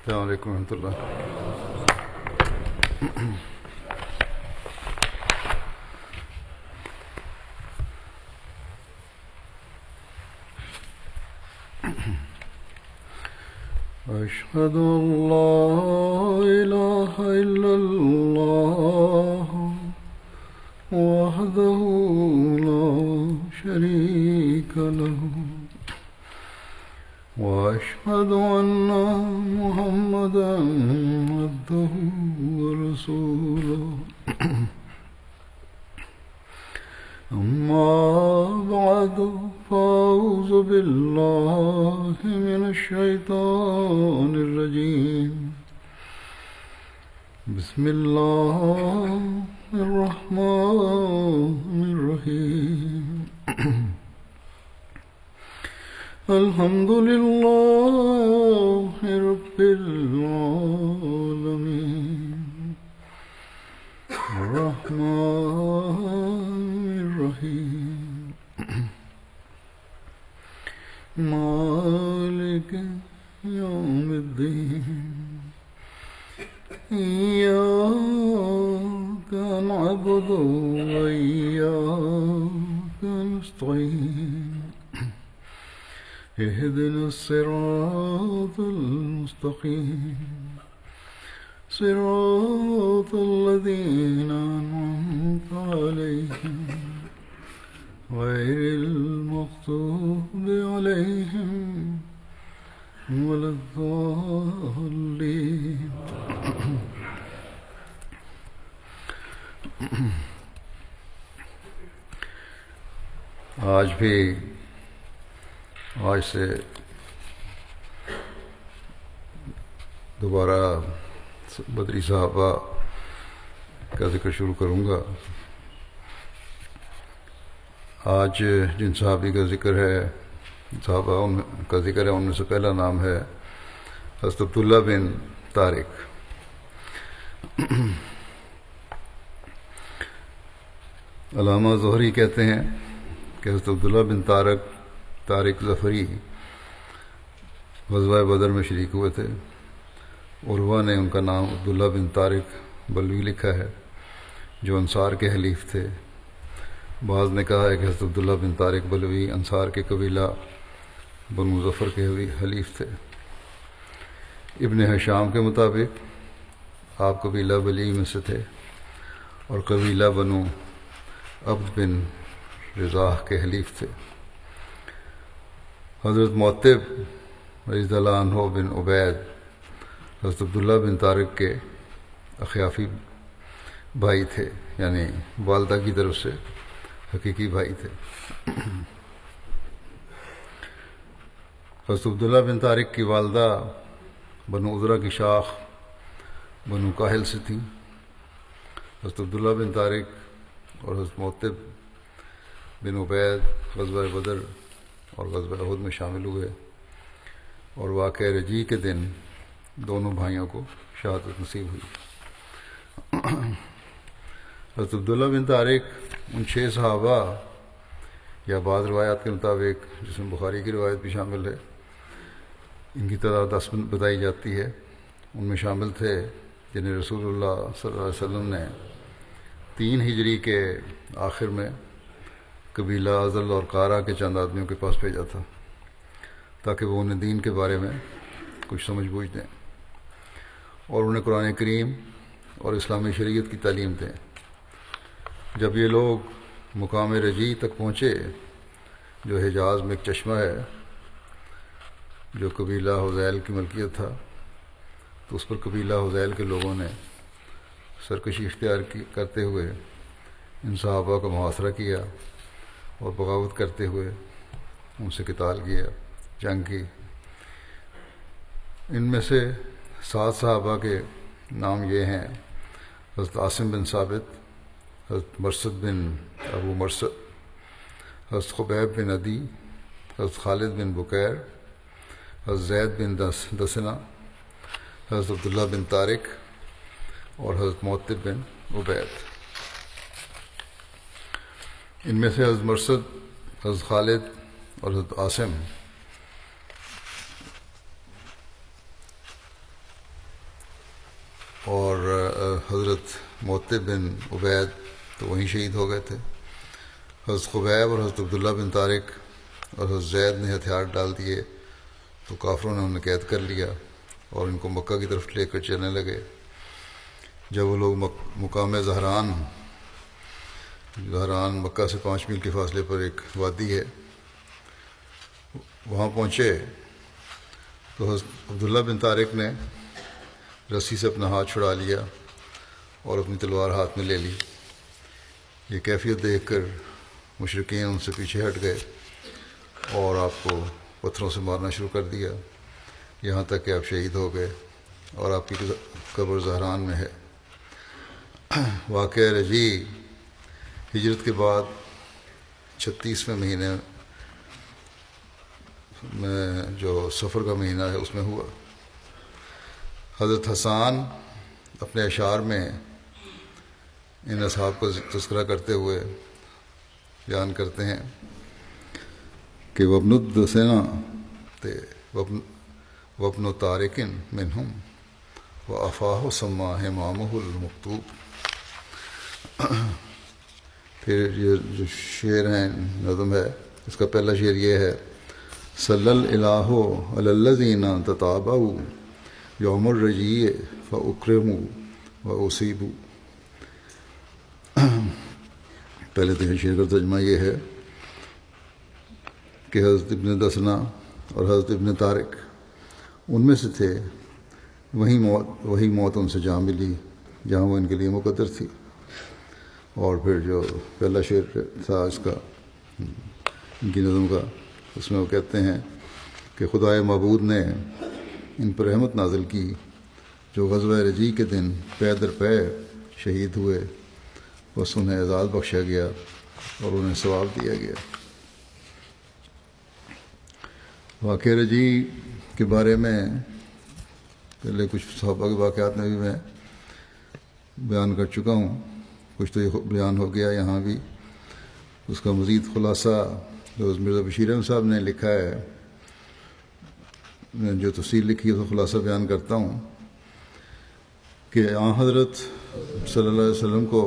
السلام علیکم ورحمۃ اللہ. أشهد أن لا إله إلا الله وحده لا شريك له وأشهد أن محمدا عبده ورسوله أما بعد فأعوذ بالله من الشيطان الرجيم بسم الله الرحمن الرحيم الحمد لله رب العالمين الرحمن الرحيم مالك يوم الدين إياك نعبد وإياك نستعين اهدنا الصراط المستقيم صراط الذين أنعمت عليهم غير المغضوب عليهم ولا الضالين. آج سے دوبارہ بدری صحابہ کا ذکر شروع کروں گا. آج جن صحابی کا ذکر ہے صحابہ ان کا ذکر ہے ان میں سے پہلا نام ہے حضرت عبداللہ بن طارق. علامہ زہری کہتے ہیں کہ حضرت عبداللہ بن طارق ظفری غزوہ بدر میں شریک ہوئے تھے. عروہ نے ان کا نام عبداللہ بن طارق بلوی لکھا ہے جو انصار کے حلیف تھے. بعض نے کہا ہے کہ حضرت عبداللہ بن طارق بلوی انصار کے قبیلہ بنو ظفر کے حلیف تھے. ابن ہشام کے مطابق آپ قبیلہ بلی میں سے تھے اور قبیلہ بنو عبد بن رضاح کے حلیف تھے. حضرت معتب رضی اللہ عنہ بن عبید حضرت عبداللہ بن طارق کے اخیافی بھائی تھے، یعنی والدہ کی طرف سے حقیقی بھائی تھے. حضرت عبداللہ بن طارق کی والدہ بنو عذرہ کی شاخ بنو کاہل سے تھیں. حضرت عبداللہ بن طارق اور حضرت معتب بن عبید غزوہ بدر اور غزوہ احد میں شامل ہوئے اور واقعہ رجیع کے دن دونوں بھائیوں کو شہادت نصیب ہوئی. حضرت عبداللہ بن طارق ان 6 صحابہ یا بعض روایات کے مطابق جس میں بخاری کی روایت بھی شامل ہے ان کی تعداد 10 بتائی جاتی ہے. ان میں شامل تھے جنہیں رسول اللہ صلی اللہ علیہ وسلم نے 3 ہجری کے آخر میں قبیلہ ازل اور قارہ کے چند آدمیوں کے پاس بھیجا تھا تاکہ وہ انہیں دین کے بارے میں کچھ سمجھ بوجھ دیں اور انہیں قرآن کریم اور اسلامی شریعت کی تعلیم دیں. جب یہ لوگ مقام رجیع تک پہنچے جو حجاز میں ایک چشمہ ہے جو قبیلہ حذیل کی ملکیت تھا، تو اس پر قبیلہ حذیل کے لوگوں نے سرکشی اختیار کرتے ہوئے ان صحابہ کا محاصرہ کیا اور بغاوت کرتے ہوئے ان سے قتال کیا، جنگ کی. ان میں سے 7 صحابہ کے نام یہ ہیں: حضرت عاصم بن ثابت، حضرت مرثد بن ابو مرثد، حضرت خبیب بن عدی، حضرت خالد بن بکیر، حضرت زید بن دسنہ، حضرت عبداللہ بن طارق اور حضرت معتب بن عبید. ان میں سے حضرت مرثد، حضرت خالد اور حضرت عاصم اور حضرت معتب بن عبید تو وہیں شہید ہو گئے تھے. حضرت خبیب اور حضرت عبداللہ بن طارق اور حضرت زید نے ہتھیار ڈال دیے تو کافروں نے انہیں قید کر لیا اور ان کو مکہ کی طرف لے کر چلنے لگے. جب وہ لوگ مقام زہران مکہ سے 5 میل کے فاصلے پر ایک وادی ہے وہاں پہنچے تو حضرت عبداللہ بن طارق نے رسی سے اپنا ہاتھ چھڑا لیا اور اپنی تلوار ہاتھ میں لے لی. یہ کیفیت دیکھ کر مشرکین ان سے پیچھے ہٹ گئے اور آپ کو پتھروں سے مارنا شروع کر دیا یہاں تک کہ آپ شہید ہو گئے اور آپ کی قبر زہران میں ہے. واقعہ رجی ہجرت کے بعد 36ویں مہینے میں جو سفر کا مہینہ ہے اس میں ہوا. حضرت حسان اپنے اشعار میں ان اصحاب کا تذکرہ کرتے ہوئے بیان کرتے ہیں کہ وابن الدسنا وابن طارقن منہم وافاہ سماہ امامہ المکتوب. پھر یہ جو شعر ہیں نظم ہے اس کا پہلا شعر یہ ہے صلی الالہ علی الذین تتابعوا یوم الرجیع فاکرموا واصیبوا. پہلے تو یہ شعر کا ترجمہ یہ ہے کہ حضرت ابن دسنا اور حضرت ابن طارق ان میں سے تھے وہی موت ان سے جا ملی جہاں وہ ان کے لیے مقدر تھی. اور پھر جو پہلا شعر تھا اس کا ان کی نظم کا اس میں وہ کہتے ہیں کہ خدائے معبود نے ان پر رحمت نازل کی جو غزوہ رجی کے دن پے در پے شہید ہوئے بس انہیں اعزاز بخشا گیا اور انہیں ثواب دیا گیا. واقعہ رجی کے بارے میں پہلے کچھ صحابہ کے واقعات میں بھی میں بیان کر چکا ہوں. کچھ تو یہ بیان ہو گیا یہاں بھی. اس کا مزید خلاصہ جو مرزا بشیر احمد صاحب نے لکھا ہے جو تفصیل لکھی ہے تو خلاصہ بیان کرتا ہوں کہ آن حضرت صلی اللہ علیہ وسلم کو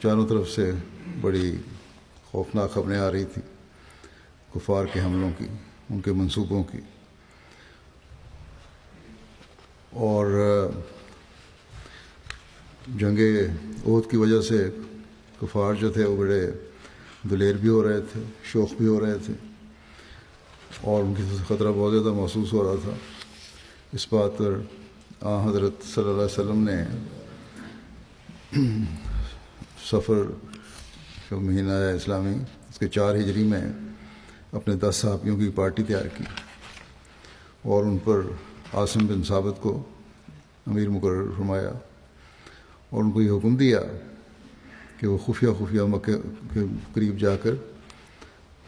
چاروں طرف سے بڑی خوفناک خبریں آ رہی تھیں کفار کے حملوں کی ان کے منصوبوں کی. اور جنگ احد کی وجہ سے کفار جو تھے وہ بڑے دلیر بھی ہو رہے تھے شوخ بھی ہو رہے تھے اور ان کی خطرہ بہت زیادہ محسوس ہو رہا تھا. اس بات پر آن حضرت صلی اللہ علیہ وسلم نے سفر جو مہینہ ہے اسلامی اس کے 4 ہجری میں اپنے 10 صحابیوں کی پارٹی تیار کی اور ان پر عاصم بن ثابت کو امیر مقرر فرمایا اور ان کو یہ حکم دیا کہ وہ خفیہ مکہ کے قریب جا کر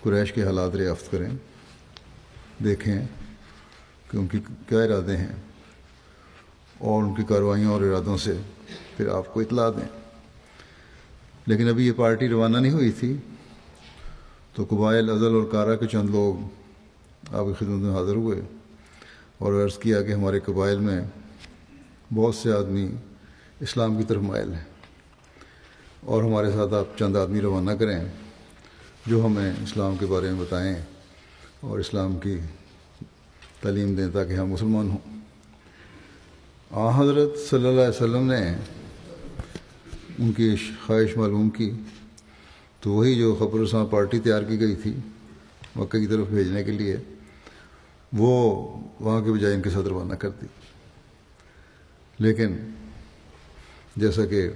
قریش کے حالات دریافت کریں دیکھیں کہ ان کی کیا ارادے ہیں اور ان کی کارروائیوں اور ارادوں سے پھر آپ کو اطلاع دیں. لیکن ابھی یہ پارٹی روانہ نہیں ہوئی تھی تو قبائل ازل اور کارا کے چند لوگ آپ کی خدمت میں حاضر ہوئے اور عرض کیا کہ ہمارے قبائل میں بہت سے آدمی اسلام کی طرف مائل ہیں اور ہمارے ساتھ آپ چند آدمی روانہ کریں جو ہمیں اسلام کے بارے میں بتائیں اور اسلام کی تعلیم دیں تاکہ ہم مسلمان ہوں. آن حضرت صلی اللہ علیہ وسلم نے ان کی خواہش معلوم کی تو وہی جو خبر رساں پارٹی تیار کی گئی تھی مکہ کی طرف بھیجنے کے لیے وہ وہاں کے بجائے ان کے ساتھ روانہ کر دی. لیکن جیسا کہ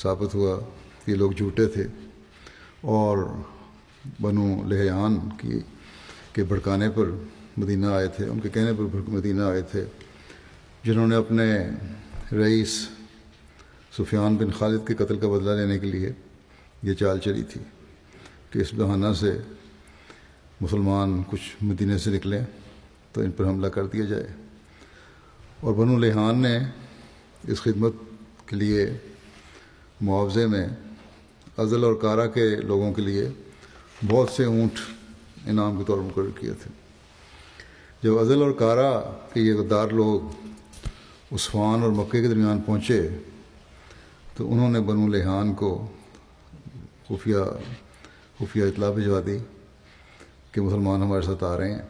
ثابت ہوا کہ لوگ جھوٹے تھے اور بنو لحیان کے بھڑکانے پر مدینہ آئے تھے ان کے کہنے پر مدینہ آئے تھے جنہوں نے اپنے رئیس سفیان بن خالد کے قتل کا بدلہ لینے کے لیے یہ چال چلی تھی کہ اس بہانہ سے مسلمان کچھ مدینے سے نکلیں تو ان پر حملہ کر دیا جائے. اور بنو لحیان نے اس خدمت کے لیے معاوضے میں ازل اور کارا کے لوگوں کے لیے بہت سے اونٹ انعام کے طور مقرر کیے تھے. جب ازل اور کارا کے یہ غدار لوگ عثمان اور مکے کے درمیان پہنچے تو انہوں نے بنو لیحان کو خفیہ اطلاع بھجوا دی کہ مسلمان ہمارے ساتھ آ رہے ہیں،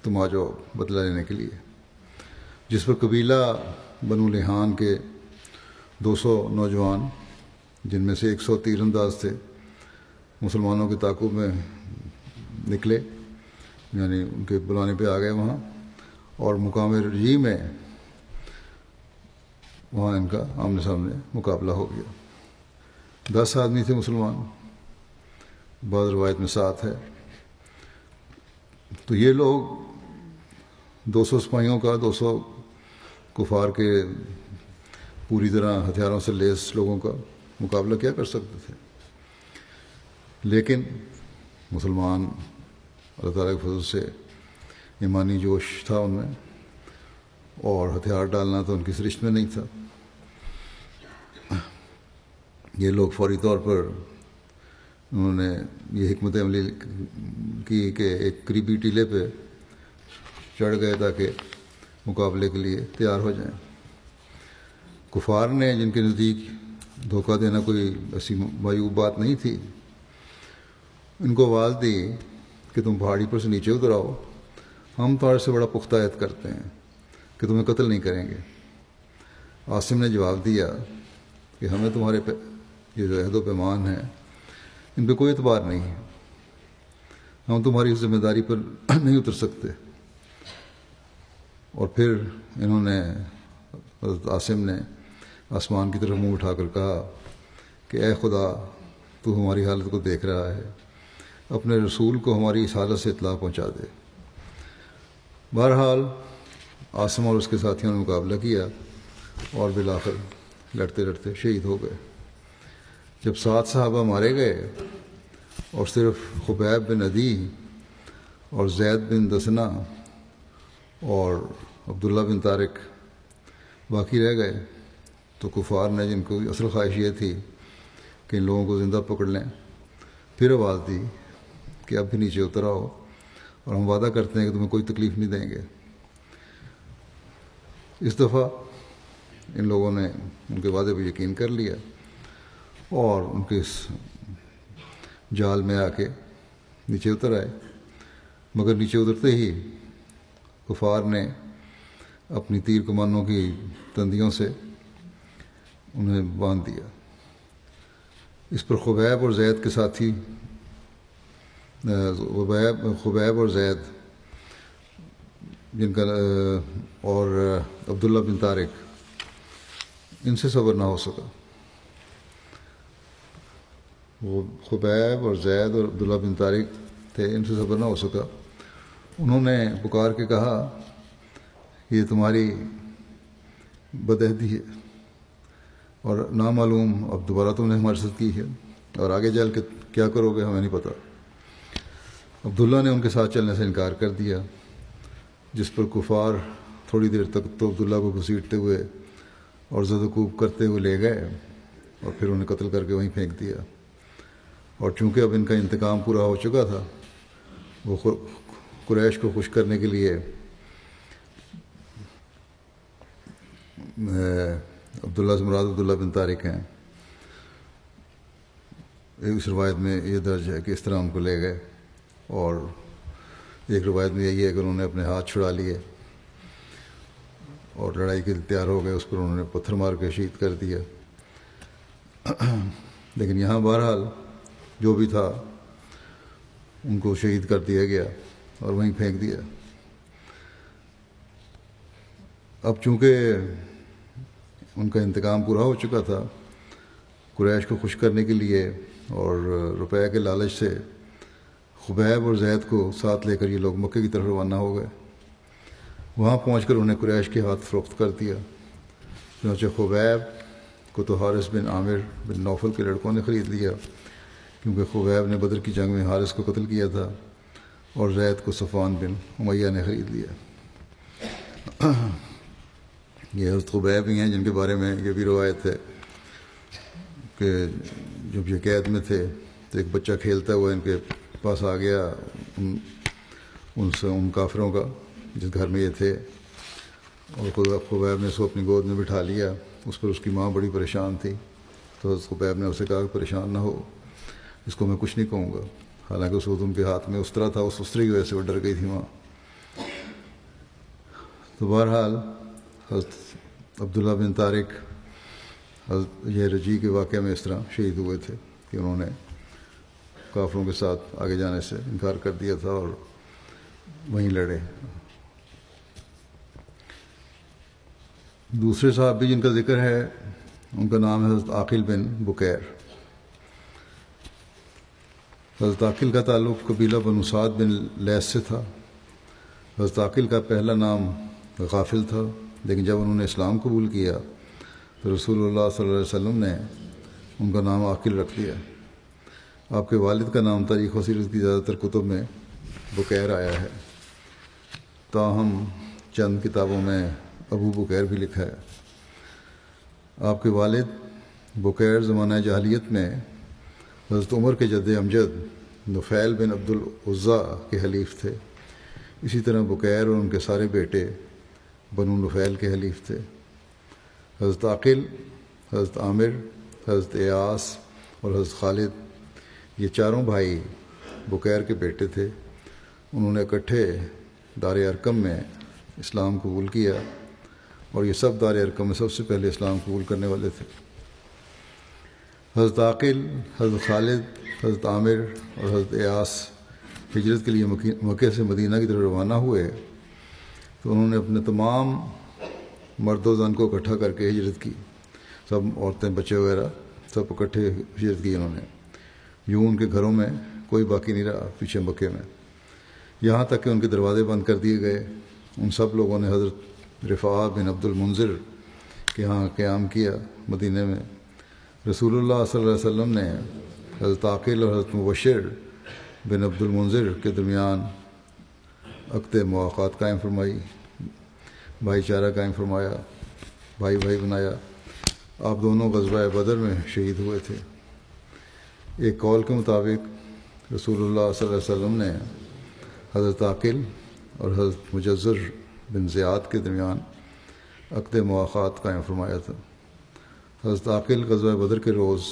تم آ جاؤ بدلہ لینے کے لیے، جس پر قبیلہ بنو لیحان کے 200 نوجوان، جن میں سے 100 تیر انداز تھے، مسلمانوں کے تعاقب میں نکلے، یعنی ان کے بلانے پہ آ گئے وہاں، اور مقام رجی میں وہاں ان کا آمنے سامنے مقابلہ ہو گیا۔ 10 آدمی تھے مسلمان، بعض روایت میں 7 ہے۔ تو یہ لوگ 200 سپاہیوں کا، 200 کفار کے پوری طرح ہتھیاروں سے لیس لوگوں کا مقابلہ کیا کر سکتے تھے، لیکن مسلمان اللہ تعالیٰ کے فضل سے ایمانی جوش تھا ان میں، اور ہتھیار ڈالنا تو ان کی سرشت میں نہیں تھا۔ یہ لوگ فوری طور پر انہوں نے یہ حکمت عملی کی کہ ایک قریبی ٹیلے پہ چڑھ گئے تاکہ مقابلے کے لیے تیار ہو جائیں۔ کفار نے، جن کے نزدیک دھوکہ دینا کوئی ایسی معیوب بات نہیں تھی، ان کو آواز دی کہ تم پہاڑی پر سے نیچے اتر آؤ، ہم تمہارے سے بڑا پختہ عہد کرتے ہیں کہ تمہیں قتل نہیں کریں گے۔ عاصم نے جواب دیا کہ ہمیں تمہارے یہ جو عہد و پیمان ہیں ان پہ کوئی اعتبار نہیں ہے، ہم تمہاری اس ذمہ داری پر نہیں اتر سکتے۔ اور پھر انہوں نے، حضرت عاصم نے آسمان کی طرف منہ اٹھا کر کہا کہ اے خدا، تو ہماری حالت کو دیکھ رہا ہے، اپنے رسول کو ہماری اس حالت سے اطلاع پہنچا دے۔ بہرحال عاصم اور اس کے ساتھیوں نے مقابلہ کیا اور بالآخر لڑتے لڑتے شہید ہو گئے۔ جب 7 صحابہ مارے گئے اور صرف خبیب بن عدی اور زید بن دسنہ اور عبداللہ بن طارق باقی رہ گئے، تو کفار نے، جن کو اصل خواہش یہ تھی کہ ان لوگوں کو زندہ پکڑ لیں، پھر آواز دی کہ اب بھی نیچے اتر آؤ اور ہم وعدہ کرتے ہیں کہ تمہیں کوئی تکلیف نہیں دیں گے۔ اس دفعہ ان لوگوں نے ان کے وعدے پہ یقین کر لیا اور ان کے اس جال میں آ کے نیچے اتر آئے، مگر نیچے اترتے ہی کفار نے اپنی تیر کمانوں کی تندیوں سے انہیں باندھ دیا۔ اس پر خبیب اور زید کے ساتھی، خبیب اور زید جن کا اور عبداللہ بن طارق، ان سے صبر نہ ہو سکا۔ وہ خبیب اور زید اور عبداللہ بن طارق تھے، ان سے صبر نہ ہو سکا۔ انہوں نے پکار کے کہا کہ یہ تمہاری بدعہدی ہے اور نامعلوم اب دوبارہ تم نے ہمارے ساتھ کی ہے، اور آگے چل کے کیا کرو گے ہمیں نہیں پتہ۔ عبداللہ نے ان کے ساتھ چلنے سے انکار کر دیا، جس پر کفار تھوڑی دیر تک تو عبداللہ کو گھسیٹتے ہوئے اور زد و کوب کرتے ہوئے لے گئے اور پھر انہیں قتل کر کے وہیں پھینک دیا۔ اور چونکہ اب ان کا انتقام پورا ہو چکا تھا، وہ قریش کو خوش کرنے کے لیے عبداللہ سے مراد عبداللہ بن طارق ہیں، اس روایت میں یہ درج ہے کہ اس طرح ان کو لے گئے، اور ایک روایت میں یہی ہے کہ انہوں نے اپنے ہاتھ چھڑا لیے اور لڑائی کے لیے تیار ہو گئے، اس پر انہوں نے پتھر مار کے شہید کر دیا۔ لیکن یہاں بہرحال جو بھی تھا ان کو شہید کر دیا گیا اور وہیں پھینک دیا۔ اب چونکہ ان کا انتقام پورا ہو چکا تھا، قریش کو خوش کرنے کے لیے اور روپے کے لالچ سے خبیب اور زید کو ساتھ لے کر یہ لوگ مکے کی طرف روانہ ہو گئے۔ وہاں پہنچ کر انہیں قریش کے ہاتھ فروخت کر دیا۔ چنانچہ خبیب کو تو حارث بن عامر بن نوفل کے لڑکوں نے خرید لیا، کیونکہ خبیب نے بدر کی جنگ میں حارث کو قتل کیا تھا، اور زید کو صفوان بن امیہ نے خرید لیا۔ یہ حضرت خبیب ہی ہیں جن کے بارے میں یہ بھی روایت ہے کہ جب یہ قید میں تھے تو ایک بچہ کھیلتا ہوا ان کے پاس آ گیا، ان کافروں کا جس گھر میں یہ تھے، اور خبیب نے اس کو اپنی گود میں بٹھا لیا. اس پر اس کی ماں بڑی پریشان تھی. تو حضرت خبیب نے اسے کہا کہ پریشان نہ ہو، اس کو میں کچھ نہیں کہوں گا. حالانکہ اس وقت ان کے ہاتھ میں استرا تھا، اس استرے کی وجہ سے وہ ڈر گئی تھی ماں. تو بہرحال حضرت عبداللہ بن طارق یہ رجی کے واقعہ میں اس طرح شہید ہوئے تھے کہ انہوں نے کافروں کے ساتھ آگے جانے سے انکار کر دیا تھا اور وہیں لڑے. دوسرے صحابی جن کا ذکر ہے ان کا نام ہے حضرت عاقل بن بکیر. حضرت عاقل کا تعلق قبیلہ بنو سعد بن لیث سے تھا. حضرت عاقل کا پہلا نام غافل تھا، لیکن جب انہوں نے اسلام قبول کیا تو رسول اللہ صلی اللہ علیہ وسلم نے ان کا نام عاقل رکھ دیا. آپ کے والد کا نام تاریخ و سیرت کی زیادہ تر کتب میں بکیر آیا ہے، تاہم چند کتابوں میں ابو بکیر بھی لکھا ہے. آپ کے والد بکیر زمانہ جاہلیت میں حضرت عمر کے جد امجد نفیل بن عبد العزیٰ کے حلیف تھے. اسی طرح بکیر اور ان کے سارے بیٹے بنو نفیل کے حلیف تھے. حضرت عاقل، حضرت عامر، حضرت ایاس اور حضرت خالد یہ چاروں بھائی بکیر کے بیٹے تھے. انہوں نے اکٹھے دار ارقم میں اسلام قبول کیا اور یہ سب دار ارقم میں سب سے پہلے اسلام قبول کرنے والے تھے. حضرت عاقل، حضرت خالد، حضرت عامر اور حضرت ایاس ہجرت کے لیے مکہ سے مدینہ کی طرف روانہ ہوئے تو انہوں نے اپنے تمام مرد و زن کو اکٹھا کر کے ہجرت کی. سب عورتیں بچے وغیرہ سب اکٹھے ہجرت کی انہوں نے. یوں ان کے گھروں میں کوئی باقی نہیں رہا پیچھے مکے میں، یہاں تک کہ ان کے دروازے بند کر دیے گئے. ان سب لوگوں نے حضرت رفاعہ بن عبد المنذر کے یہاں قیام کیا مدینہ میں. رسول اللہ صلی اللہ علیہ وسلم نے حضرت عاقل اور حضرت مبشر بن عبد المنذر کے درمیان عقد مواقعات قائم فرمائی، بھائی چارہ قائم فرمایا، بھائی بھائی بنایا. آپ دونوں غزوہ بدر میں شہید ہوئے تھے. ایک قول کے مطابق رسول اللہ صلی اللہ علیہ وسلم نے حضرت عاقل اور حضرت مجزر بن زیاد کے درمیان عقد مواقعات قائم فرمایا تھا. حضرت عاقل غزوہ بدر کے روز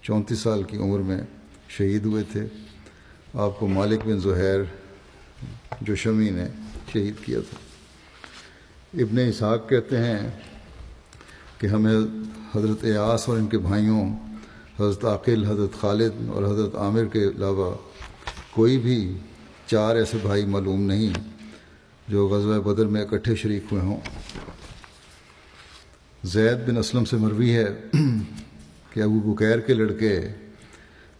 34 سال کی عمر میں شہید ہوئے تھے. آپ کو مالک بن زہیر جوشمی نے شہید کیا تھا. ابن اسحاق کہتے ہیں کہ ہمیں حضرت ایاس اور ان کے بھائیوں حضرت عاقل، حضرت خالد اور حضرت عامر کے علاوہ کوئی بھی 4 ایسے بھائی معلوم نہیں جو غزوہ بدر میں اکٹھے شریک ہوئے ہوں. زید بن اسلم سے مروی ہے کہ ابو بکیر کے لڑکے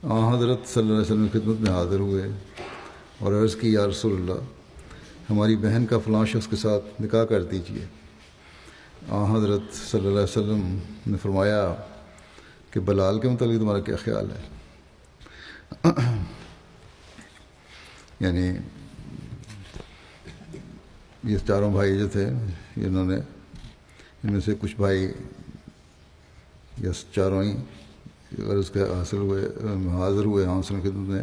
حضرت صلی اللہ علیہ وسلم کی خدمت میں حاضر ہوئے اور عرض کی یا رسول اللہ، ہماری بہن کا فلاں شخص کے ساتھ نکاح کر دیجیے. حضرت صلی اللہ علیہ وسلم نے فرمایا کہ بلال کے متعلق تمہارا کیا خیال ہے؟ یعنی یہ چاروں بھائی جو تھے انہوں نے، ان میں سے کچھ بھائی یا چاروں ہی عرض کے حاضر ہوئے حاصل خدمت میں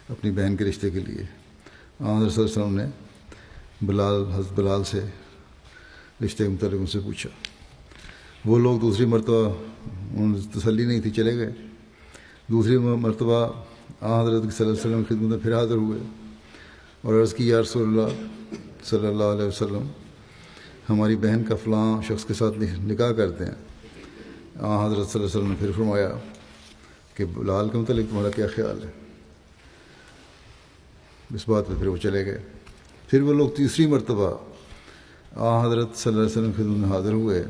اپنی بہن کے رشتے کے لیے. حضرت صلی اللہ علیہ وسلم نے حضرت بلال سے رشتے کے متعلق ان سے پوچھا. وہ لوگ دوسری مرتبہ انہیں تسلی نہیں تھی، چلے گئے. دوسری مرتبہ حضرت صلی اللہ علیہ وسلم کی خدمت میں پھر حاضر ہوئے اور عرض کی یا رسول اللہ صلی اللہ علیہ وسلم، ہماری بہن کا فلاں شخص کے ساتھ نکاح کرتے ہیں. حضرت صلی اللہ علیہ وسلم نے پھر فرمایا کہ بلال کے متعلق تمہارا کیا خیال ہے؟ اس بات پہ پھر وہ چلے گئے. پھر وہ لوگ تیسری مرتبہ حضرت صلی اللہ علیہ وسلم کی خدمت میں حاضر ہوئے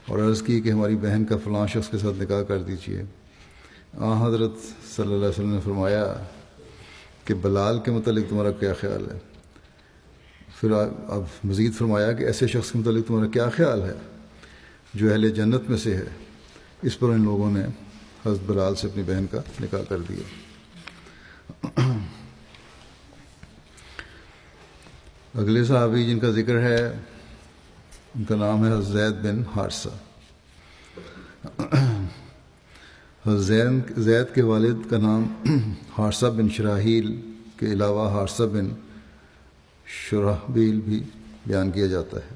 اور عرض کی کہ ہماری بہن کا فلاں شخص کے ساتھ نکاح کر دیجیے. حضرت صلی اللہ علیہ وسلم نے فرمایا کہ بلال کے متعلق تمہارا کیا خیال ہے؟ پھر اب مزید فرمایا کہ ایسے شخص کے متعلق تمہارا کیا خیال ہے جو اہل جنت میں سے ہے؟ اس پر ان لوگوں نے حضرت بلال سے اپنی بہن کا نکاح کر دیا. اگلے صحابی جن کا ذکر ہے ان کا نام ہے حضرت زید بن حارثہ. حضرت زید کے والد کا نام حارثہ بن شراحیل کے علاوہ حارثہ بن شرحبیل بھی بیان کیا جاتا ہے.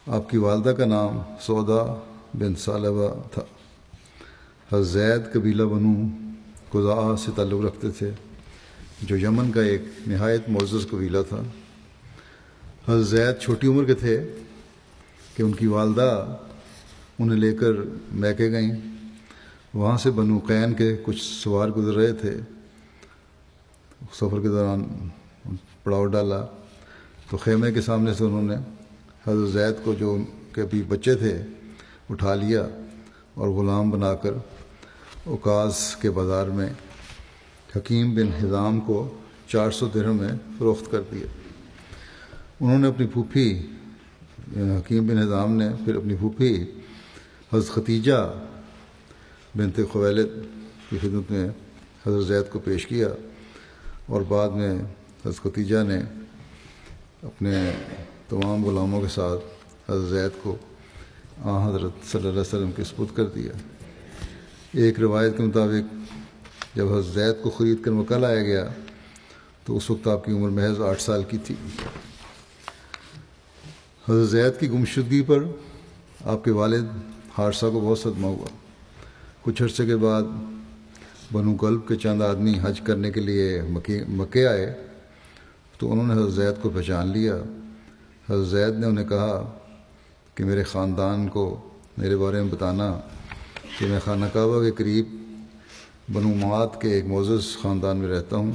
آپ کی والدہ کا نام سودا بن ثعلبہ تھا۔ حضرت زید قبیلہ بنو خزاعہ سے تعلق رکھتے تھے، جو یمن کا ایک نہایت معزز قبیلہ تھا۔ حضرت زید چھوٹی عمر کے تھے کہ ان کی والدہ انہیں لے کر میکے گئیں۔ وہاں سے بنو قین کے کچھ سوار گزر رہے تھے۔ سفر کے دوران پڑاؤ ڈالا تو خیمے کے سامنے سے انہوں نے حضرت زید کو، جو ان کے ابھی بچے تھے، اٹھا لیا اور غلام بنا کر اوکاز کے بازار میں حکیم بن حزام کو 400 درہم میں فروخت کر دیا۔ انہوں نے اپنی پھوپھی حکیم بن حزام نے پھر اپنی پھوپھی حضرت ختیجہ بنت خویلد کی خدمت میں حضرت زید کو پیش کیا، اور بعد میں حضرت ختیجہ نے اپنے تمام غلاموں کے ساتھ حضرت زید کو حضرت صلی اللہ علیہ وسلم کے سپرد کر دیا۔ ایک روایت کے مطابق جب حضرت زید کو خرید کر مکہ لایا گیا تو اس وقت آپ کی عمر محض 8 سال کی تھی۔ حضرت زید کی گمشدگی پر آپ کے والد حارثہ کو بہت صدمہ ہوا۔ کچھ عرصے کے بعد بنو کلب کے چند آدمی حج کرنے کے لیے مکے آئے تو انہوں نے حضرت زید کو پہچان لیا۔ حضرت زید نے انہیں کہا کہ میرے خاندان کو میرے بارے میں بتانا کہ میں خانہ کعبہ کے قریب بنو معاد کے ایک معزز خاندان میں رہتا ہوں،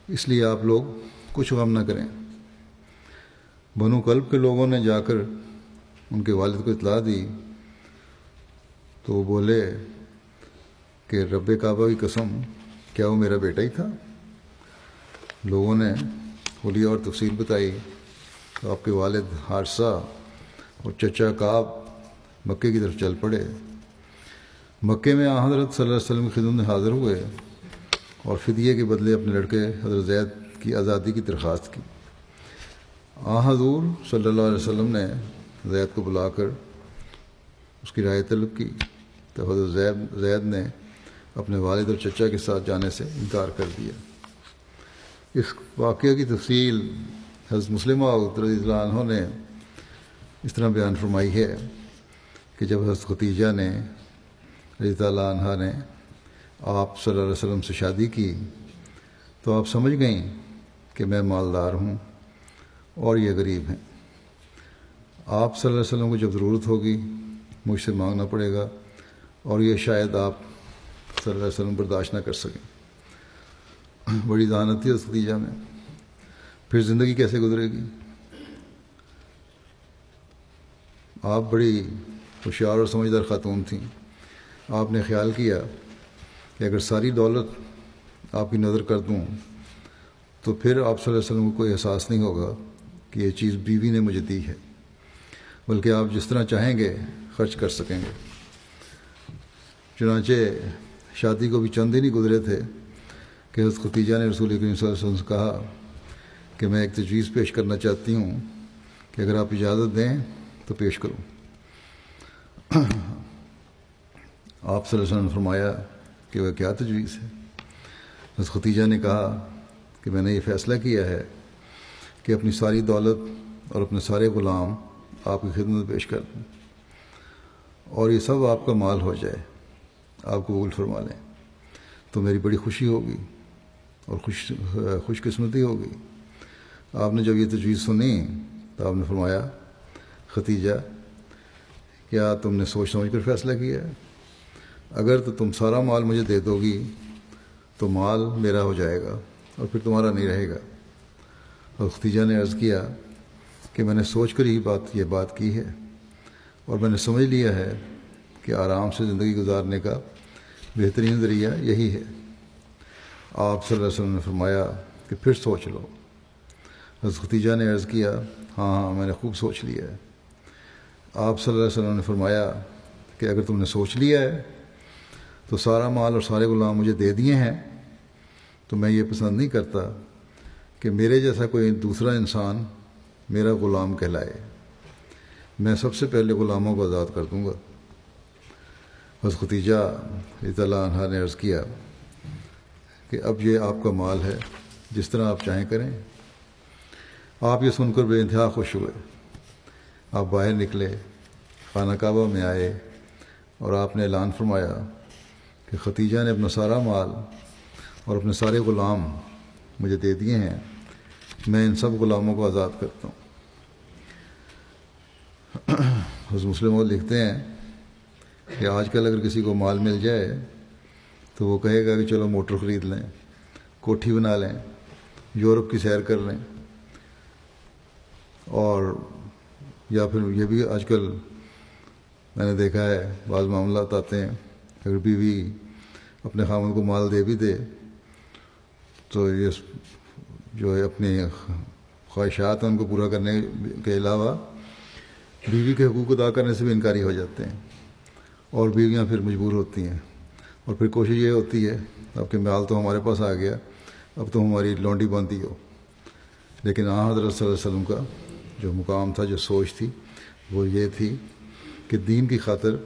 اس لیے آپ لوگ کچھ غم نہ کریں۔ بنو کلب کے لوگوں نے جا کر ان کے والد کو اطلاع دی تو وہ بولے کہ رب کعبہ کی قسم، کیا وہ میرا بیٹا ہی تھا؟ لوگوں نے حلیہ اور تفصیل بتائی تو آپ کے والد حارثہ اور چچا کعب مکے کی طرف چل پڑے۔ مکے میں حضرت صلی اللہ علیہ وسلم کی خدمت میں حاضر ہوئے اور فدیے کے بدلے اپنے لڑکے حضرت زید کی آزادی کی درخواست کی۔ حضور صلی اللہ علیہ وسلم نے زید کو بلا کر اس کی رائے طلب کی تو حضرت زید نے اپنے والد اور چچا کے ساتھ جانے سے انکار کر دیا۔ اس واقعہ کی تفصیل حضرت مسلمہ رضی اللہ عنہ نے اس طرح بیان فرمائی ہے کہ جب حضرت ختیجہ نے رضی اللہ عنہ نے آپ صلی اللہ علیہ وسلم سے شادی کی تو آپ سمجھ گئیں کہ میں مالدار ہوں اور یہ غریب ہیں۔ آپ صلی اللہ علیہ وسلم کو جب ضرورت ہوگی مجھ سے مانگنا پڑے گا، اور یہ شاید آپ صلی اللہ علیہ وسلم برداشت نہ کر سکیں۔ بڑی ذہانت تھی اس ختیجہ میں۔ پھر زندگی کیسے گزرے گی؟ آپ بڑی ہوشیار اور سمجھدار خاتون تھیں۔ آپ نے خیال کیا کہ اگر ساری دولت آپ کی نظر کر دوں تو پھر آپ صلی اللہ علیہ وسلم کو کوئی احساس نہیں ہوگا کہ یہ چیز بیوی نے مجھے دی ہے، بلکہ آپ جس طرح چاہیں گے خرچ کر سکیں گے۔ چنانچہ شادی کو بھی چند دن ہی گزرے تھے کہ حضرت ختیجہ نے رسول کریم صلی اللہ علیہ وسلم سے کہا کہ میں ایک تجویز پیش کرنا چاہتی ہوں کہ اگر آپ اجازت دیں تو پیش کروں۔ آپ صلی اللہ علیہ وسلم نے فرمایا کہ وہ کیا تجویز ہے؟ حضرت ختیجہ نے کہا کہ میں نے یہ فیصلہ کیا ہے کہ اپنی ساری دولت اور اپنے سارے غلام آپ کی خدمت پیش کر دوں، اور یہ سب آپ کا مال ہو جائے، آپ قبول فرما لیں تو میری بڑی خوشی ہوگی اور خوش قسمتی ہوگی۔ آپ نے جب یہ تجویز سنی تو آپ نے فرمایا، ختیجہ کیا تم نے سوچ سمجھ کر فیصلہ کیا ہے؟ اگر تو تم سارا مال مجھے دے دو گی تو مال میرا ہو جائے گا اور پھر تمہارا نہیں رہے گا۔ اور ختیجہ نے عرض کیا کہ میں نے سوچ کر یہ بات کی ہے، اور میں نے سمجھ لیا ہے کہ آرام سے زندگی گزارنے کا بہترین ذریعہ یہی ہے۔ آپ صلی اللہ علیہ وسلم نے فرمایا کہ پھر سوچ لو۔ حضرت ختیجہ نے عرض کیا، ہاں میں نے خوب سوچ لیا ہے۔ آپ صلی اللہ علیہ وسلم نے فرمایا کہ اگر تم نے سوچ لیا ہے تو سارا مال اور سارے غلام مجھے دے دیے ہیں تو میں یہ پسند نہیں کرتا کہ میرے جیسا کوئی دوسرا انسان میرا غلام کہلائے۔ میں سب سے پہلے غلاموں کو آزاد کر دوں گا۔ حضرت ختیجہ رضی اللہ عنہا نے عرض کیا کہ اب یہ آپ کا مال ہے، جس طرح آپ چاہیں کریں۔ آپ یہ سن کر بے انتہا خوش ہوئے۔ آپ باہر نکلے، خانہ کعبہ میں آئے اور آپ نے اعلان فرمایا کہ ختیجہ نے اپنا سارا مال اور اپنے سارے غلام مجھے دے دیے ہیں، میں ان سب غلاموں کو آزاد کرتا ہوں۔ حضرت مسلم وہ لکھتے ہیں کہ آج کل اگر کسی کو مال مل جائے تو وہ کہے گا کہ چلو موٹر خرید لیں، کوٹھی بنا لیں، یورپ کی سیر کر لیں، اور یا پھر یہ بھی آج کل میں نے دیکھا ہے بعض معاملات آتے ہیں، اگر بیوی اپنے خاوند کو مال دے بھی دے تو یہ جو ہے اپنی خواہشات ہیں ان کو پورا کرنے کے علاوہ بیوی کے حقوق ادا کرنے سے بھی انکاری ہو جاتے ہیں، اور بیویاں پھر مجبور ہوتی ہیں، اور پھر کوشش یہ ہوتی ہے اب کہ مال تو ہمارے پاس آ گیا، اب تو ہماری لونڈی بندی ہو۔ لیکن حضرت صلی اللہ علیہ وسلم کا جو مقام تھا، جو سوچ تھی، وہ یہ تھی کہ دین کی خاطر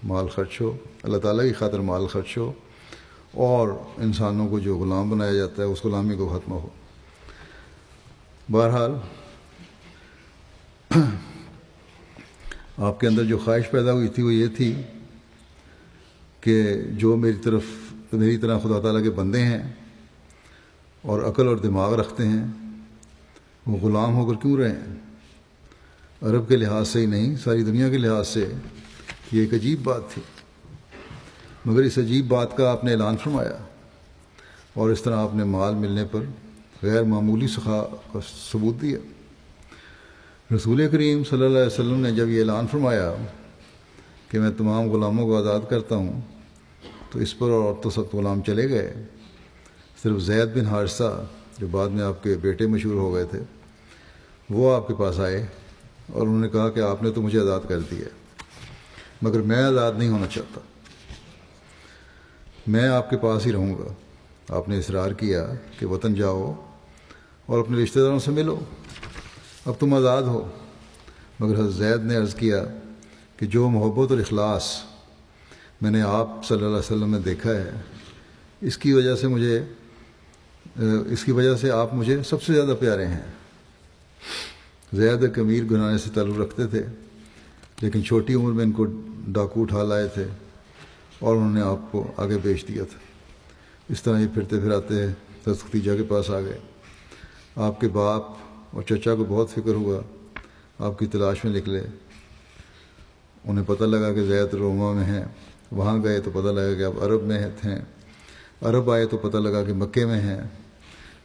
مال خرچ ہو، اللہ تعالیٰ کی خاطر مال خرچ ہو، اور انسانوں کو جو غلام بنایا جاتا ہے اس غلامی کو ختم ہو۔ بہرحال آپ کے اندر جو خواہش پیدا ہوئی تھی وہ یہ تھی کہ جو میری طرح خدا تعالیٰ کے بندے ہیں اور عقل اور دماغ رکھتے ہیں وہ غلام ہو کر کیوں رہیں؟ عرب کے لحاظ سے ہی نہیں، ساری دنیا کے لحاظ سے یہ ایک عجیب بات تھی، مگر اس عجیب بات کا آپ نے اعلان فرمایا، اور اس طرح آپ نے مال ملنے پر غیر معمولی سخا کا ثبوت دیا۔ رسول کریم صلی اللہ علیہ وسلم نے جب یہ اعلان فرمایا کہ میں تمام غلاموں کو آزاد کرتا ہوں تو اس پر اور تو سب غلام چلے گئے، صرف زید بن حارثہ جو بعد میں آپ کے بیٹے مشہور ہو گئے تھے وہ آپ کے پاس آئے اور انہوں نے کہا کہ آپ نے تو مجھے آزاد کر دیا مگر میں آزاد نہیں ہونا چاہتا، میں آپ کے پاس ہی رہوں گا۔ آپ نے اصرار کیا کہ وطن جاؤ اور اپنے رشتہ داروں سے ملو، اب تم آزاد ہو۔ مگر حضرت زید نے عرض کیا کہ جو محبت اور اخلاص میں نے آپ صلی اللہ علیہ وسلم میں دیکھا ہے اس کی وجہ سے آپ مجھے سب سے زیادہ پیارے ہیں۔ زید ایک امیر گھرانے سے تعلق رکھتے تھے، لیکن چھوٹی عمر میں ان کو ڈاکو اٹھا لائے تھے اور انہوں نے آپ کو آگے بیچ دیا تھا۔ اس طرح یہ پھرتے پھراتے حضرت ختیجہ کے پاس آ گئے۔ آپ کے باپ اور چچا کو بہت فکر ہوا، آپ کی تلاش میں نکلے، انہیں پتہ لگا کہ زید روما میں ہیں، وہاں گئے تو پتہ لگا کہ آپ عرب میں ہیں، عرب آئے تو پتہ لگا کہ مکے میں ہیں،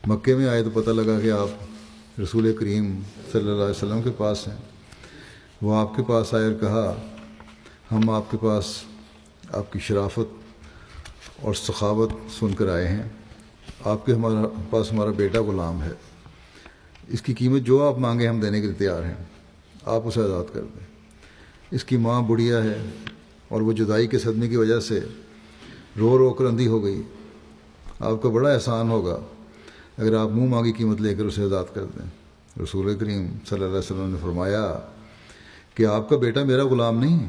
مکے میں آئے تو پتہ لگا کہ آپ رسول کریم صلی اللہ علیہ وسلم کے پاس ہیں۔ وہ آپ کے پاس آئے اور کہا ہم آپ کے پاس آپ کی شرافت اور سخاوت سن کر آئے ہیں، آپ کے پاس ہمارا بیٹا غلام ہے، اس کی قیمت جو آپ مانگیں ہم دینے کے لیے تیار ہیں، آپ اسے آزاد کر دیں۔ اس کی ماں بڑھیا ہے اور وہ جدائی کے صدمے کی وجہ سے رو رو کر اندھی ہو گئی، آپ کا بڑا احسان ہوگا اگر آپ منہ مانگی قیمت لے کر اسے آزاد کر دیں۔ رسول کریم صلی اللہ علیہ وسلم نے فرمایا کہ آپ کا بیٹا میرا غلام نہیں،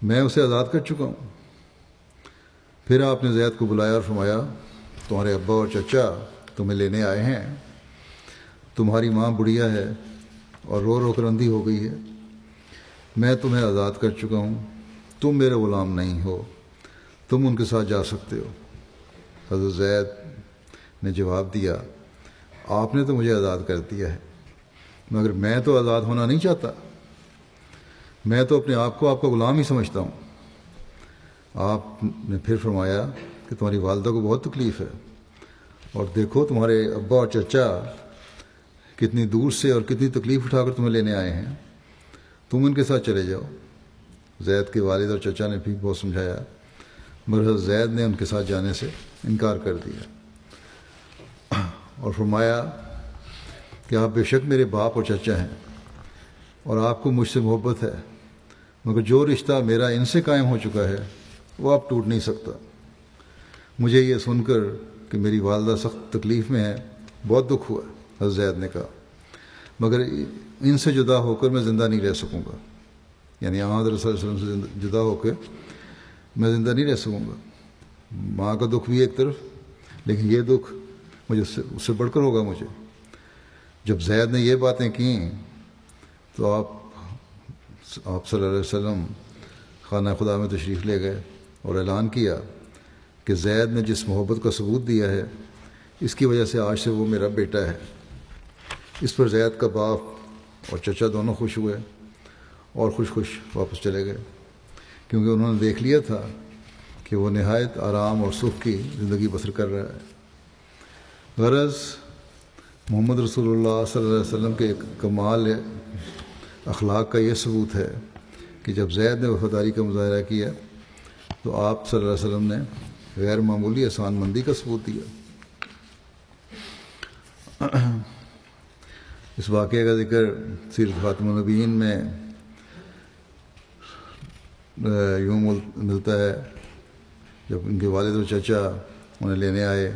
میں اسے آزاد کر چکا ہوں۔ پھر آپ نے زید کو بلایا اور فرمایا تمہارے ابا اور چچا تمہیں لینے آئے ہیں، تمہاری ماں بڑھیا ہے اور رو رو کر اندھی ہو گئی ہے، میں تمہیں آزاد کر چکا ہوں، تم میرے غلام نہیں ہو، تم ان کے ساتھ جا سکتے ہو۔ حضرت زید نے جواب دیا آپ نے تو مجھے آزاد کر دیا ہے مگر میں تو آزاد ہونا نہیں چاہتا، میں تو اپنے آپ کو آپ کا غلام ہی سمجھتا ہوں۔ آپ نے پھر فرمایا کہ تمہاری والدہ کو بہت تکلیف ہے، اور دیکھو تمہارے ابا اور چچا کتنی دور سے اور کتنی تکلیف اٹھا کر تمہیں لینے آئے ہیں، تم ان کے ساتھ چلے جاؤ۔ زید کے والد اور چچا نے بھی بہت سمجھایا مگر حضرت زید نے ان کے ساتھ جانے سے انکار کر دیا اور فرمایا کہ آپ بے شک میرے باپ اور چچا ہیں اور آپ کو مجھ سے محبت ہے، مگر جو رشتہ میرا ان سے قائم ہو چکا ہے وہ اب ٹوٹ نہیں سکتا۔ مجھے یہ سن کر کہ میری والدہ سخت تکلیف میں ہے بہت دکھ ہوا، حضرت زید نے کہا، مگر ان سے جدا ہو کر میں زندہ نہیں رہ سکوں گا، یعنی حضرت صلی اللہ علیہ وسلم سے جدا ہو کے میں زندہ نہیں رہ سکوں گا۔ ماں کا دکھ بھی ایک طرف، لیکن یہ دکھ مجھے اس سے بڑھ کر ہوگا مجھے۔ جب زید نے یہ باتیں کیں تو آپ صلی اللہ علیہ وسلم خانہ خدا میں تشریف لے گئے اور اعلان کیا کہ زید نے جس محبت کا ثبوت دیا ہے اس کی وجہ سے آج سے وہ میرا بیٹا ہے۔ اس پر زید کا باپ اور چچا دونوں خوش ہوئے اور خوش واپس چلے گئے، کیونکہ انہوں نے دیکھ لیا تھا کہ وہ نہایت آرام اور سکھ کی زندگی بسر کر رہا ہے۔ غرض محمد رسول اللہ صلی اللہ علیہ وسلم کے کمال اخلاق کا یہ ثبوت ہے کہ جب زید نے وفاداری کا مظاہرہ کیا تو آپ صلی اللہ علیہ وسلم نے غیر معمولی احسان مندی کا ثبوت دیا۔ اس واقعے کا ذکر سیرت خاتم النبیین میں یوں ملتا ہے جب ان کے والد و چچا انہیں لینے آئے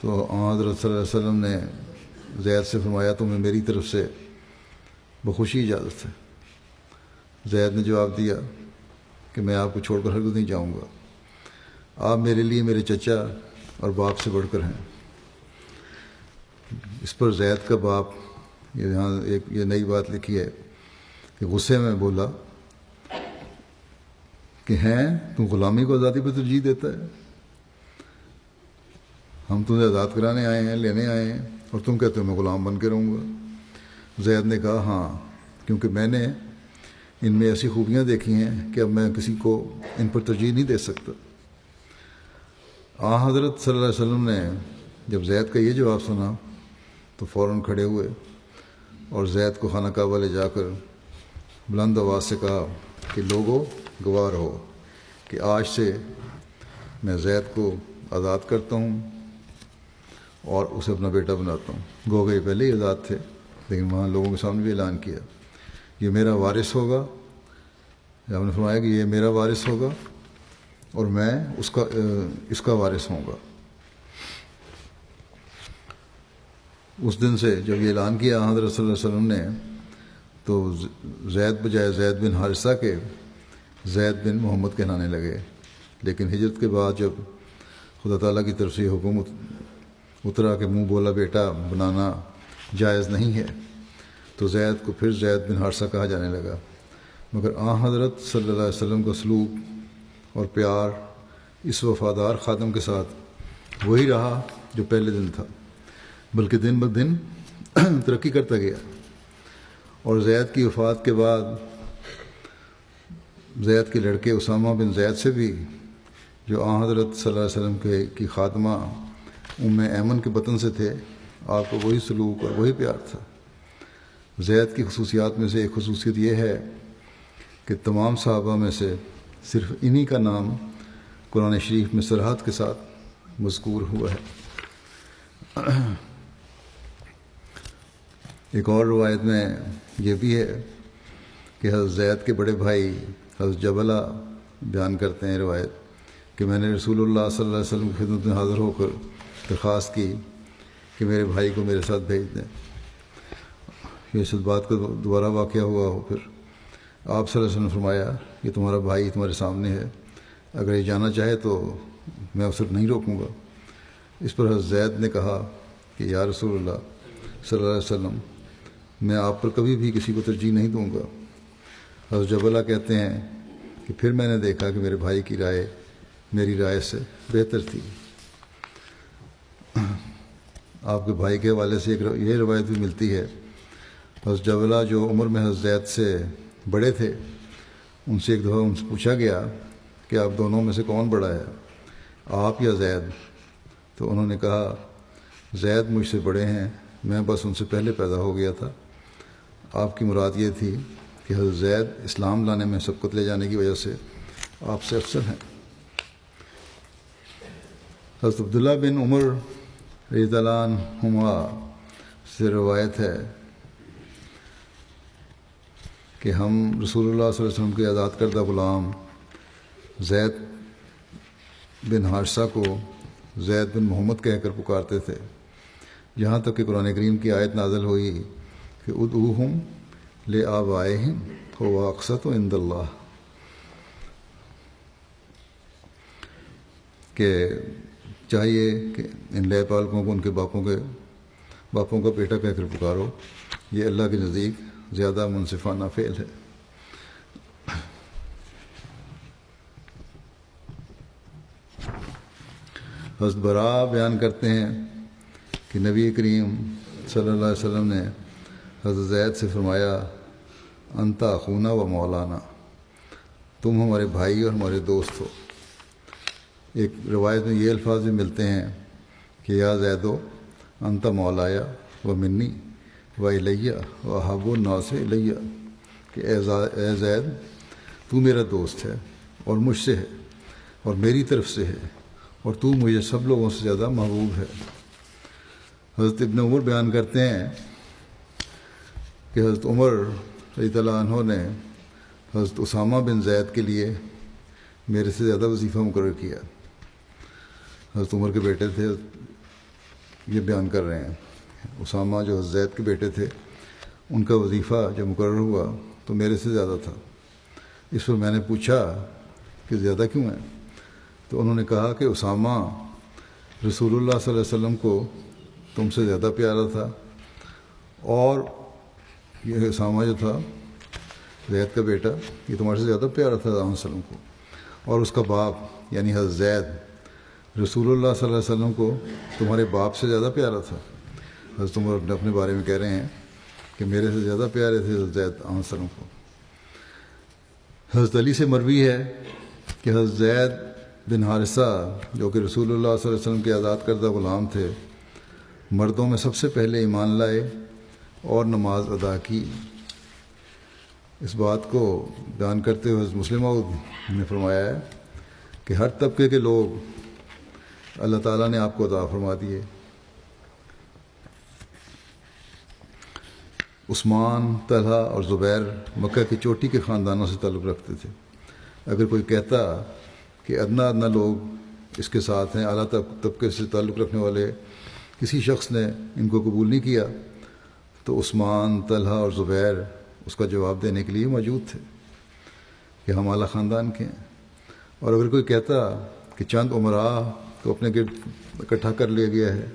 تو حضرت صلی اللہ علیہ وسلم نے زید سے فرمایا تمہیں میری طرف سے بخوشی اجازت ہے۔ زید نے جواب دیا کہ میں آپ کو چھوڑ کر ہرگز نہیں جاؤں گا، آپ میرے لیے میرے چچا اور باپ سے بڑھ کر ہیں۔ اس پر زید کا باپ یہاں یہ نئی بات لکھی ہے کہ غصے میں بولا کہ ہیں تم غلامی کو آزادی پہ ترجیح دیتا ہے، ہم تمہیں آزاد کرانے آئے ہیں، لینے آئے ہیں، اور تم کہتے ہو میں غلام بن کے رہوں گا۔ زید نے کہا ہاں، کیونکہ میں نے ان میں ایسی خوبیاں دیکھی ہیں کہ اب میں کسی کو ان پر ترجیح نہیں دے سکتا۔ حضرت صلی اللہ علیہ وسلم نے جب زید کا یہ جواب سنا تو فوراً کھڑے ہوئے اور زید کو خانہ کعبہ لے جا کر بلند آواز سے کہا کہ لوگوں گوار ہو کہ آج سے میں زید کو آزاد کرتا ہوں اور اسے اپنا بیٹا بناتا ہوں۔ گو گئے پہلے ہی آزاد تھے، لیکن وہاں لوگوں کے سامنے بھی اعلان کیا یہ میرا وارث ہوگا۔ آپ نے فرمایا کہ یہ میرا وارث ہوگا اور میں اس کا وارث ہوں گا۔ اس دن سے جب یہ اعلان کیا حضرت صلی اللہ علیہ وسلم نے تو زید بجائے زید بن حارثہ کے زید بن محمد کہلانے لگے۔ لیکن ہجرت کے بعد جب خدا تعالیٰ کی طرف سے یہ حکم اترا کہ منہ بولا بیٹا بنانا جائز نہیں ہے تو زید کو پھر زید بن حارثہ کہا جانے لگا، مگر حضرت صلی اللہ علیہ وسلم کا سلوک اور پیار اس وفادار خادم کے ساتھ وہی رہا جو پہلے دن تھا، بلکہ دن بدن ترقی کرتا گیا۔ اور زید کی وفات کے بعد زید کے لڑکے اسامہ بن زید سے بھی، جو حضرت صلی اللہ علیہ وسلم کی خادمہ ام ایمن کے بطن سے تھے، آپ کو وہی سلوک اور وہی پیار تھا۔ زید کی خصوصیات میں سے ایک خصوصیت یہ ہے کہ تمام صحابہ میں سے صرف انہی کا نام قرآن شریف میں صراحت کے ساتھ مذکور ہوا ہے۔ ایک اور روایت میں یہ بھی ہے کہ حضرت زید کے بڑے بھائی حضرت جبلہ بیان کرتے ہیں روایت کہ میں نے رسول اللہ صلی اللہ علیہ وسلم کی خدمت میں حاضر ہو کر درخواست کی کہ میرے بھائی کو میرے ساتھ بھیج دیں۔ یہ اس بات کا دوبارہ واقعہ ہوا ہو، پھر آپ صلی اللہ علیہ وسلم نے فرمایا کہ تمہارا بھائی تمہارے سامنے ہے، اگر یہ جانا چاہے تو میں اسے نہیں روکوں گا۔ اس پر حضرت زید نے کہا کہ یا رسول اللہ صلی اللہ علیہ وسلم، میں آپ پر کبھی بھی کسی کو ترجیح نہیں دوں گا۔ حضرت جبلہ کہتے ہیں کہ پھر میں نے دیکھا کہ میرے بھائی کی رائے میری رائے سے بہتر تھی۔ آپ کے بھائی کے حوالے سے یہ روایت بھی ملتی ہے، حضرت جبلہ جو عمر میں حضرت زید سے بڑے تھے، ان سے ایک دفعہ ان سے پوچھا گیا کہ آپ دونوں میں سے کون بڑا ہے، آپ یا زید؟ تو انہوں نے کہا زید مجھ سے بڑے ہیں، میں بس ان سے پہلے پیدا ہو گیا تھا۔ آپ کی مراد یہ تھی کہ حضرت زید اسلام لانے میں سبقت لے جانے کی وجہ سے آپ سے افضل ہیں۔ حضرت عبداللہ بن عمر رضی اللہ عنہما سے روایت ہے کہ ہم رسول اللہ صلی اللہ علیہ وسلم کے آزاد کردہ غلام زید بن حارثہ کو زید بن محمد کہہ کر پکارتے تھے، یہاں تک کہ قرآن کریم کی آیت نازل ہوئی کہ ادعوہم لآبائہم هو اقسط عند اللہ، کہ چاہیے کہ ان لے پالکوں کو ان کے باپوں کا بیٹا کہہ کر پکارو، یہ اللہ کے نزدیک زیادہ منصفانہ فعل ہے۔ حضرت برا بیان کرتے ہیں کہ نبی کریم صلی اللہ علیہ وسلم نے حضرت زید سے فرمایا انتا اخونا و مولانا، تم ہمارے بھائی اور ہمارے دوست ہو۔ ایک روایت میں یہ الفاظ بھی ملتے ہیں کہ یا زیدو انتا مولایا و منی و الیہ و احب الناس الیہ، کہ اے زید تو میرا دوست ہے اور مجھ سے ہے اور میری طرف سے ہے اور تو مجھے سب لوگوں سے زیادہ محبوب ہے۔ حضرت ابن عمر بیان کرتے ہیں کہ حضرت عمر رضی اللہ عنہ نے حضرت اسامہ بن زید کے لیے میرے سے زیادہ وظیفہ مقرر کیا۔ حضرت عمر کے بیٹے تھے، یہ بیان کر رہے ہیں، اسامہ جو حضرت زید کے بیٹے تھے ان کا وظیفہ جب مقرر ہوا تو میرے سے زیادہ تھا۔ اس پر میں نے پوچھا کہ زیادہ کیوں ہے؟ تو انہوں نے کہا کہ اسامہ رسول اللہ صلی اللہ علیہ وسلم کو تم سے زیادہ پیارا تھا، اور یہ اسامہ جو تھا زید کا بیٹا یہ تمہارے سے زیادہ پیارا تھا علیہ وسلم کو، اور اس کا باپ یعنی حضرت زید رسول اللہ صلی اللہ علیہ وسلم کو تمہارے باپ سے زیادہ پیارا تھا۔ حضرت عمر اپنے بارے میں کہہ رہے ہیں کہ میرے سے زیادہ پیارے تھے حضرت زید علیہ وسلم کو۔ حضرت علی سے مروی ہے کہ حضرت زید بن حارثہ جو کہ رسول اللہ صلی اللہ علیہ وسلم کے آزاد کردہ غلام تھے، مردوں میں سب سے پہلے ایمان لائے اور نماز ادا کی۔ اس بات کو بیان کرتے ہوئے حضرت مسلم نے فرمایا ہے کہ ہر طبقے کے لوگ اللہ تعالیٰ نے آپ کو عطا فرما دیے۔ عثمان، طلحہ اور زبیر مکہ کی چوٹی کے خاندانوں سے تعلق رکھتے تھے۔ اگر کوئی کہتا کہ ادنا ادنا لوگ اس کے ساتھ ہیں، اعلیٰ طبقے سے تعلق رکھنے والے کسی شخص نے ان کو قبول نہیں کیا، تو عثمان، طلحہ اور زبیر اس کا جواب دینے کے لیے موجود تھے کہ ہم اعلیٰ خاندان کے ہیں۔ اور اگر کوئی کہتا کہ چند عمراء کو اپنے گرد اکٹھا کر لیا گیا ہے،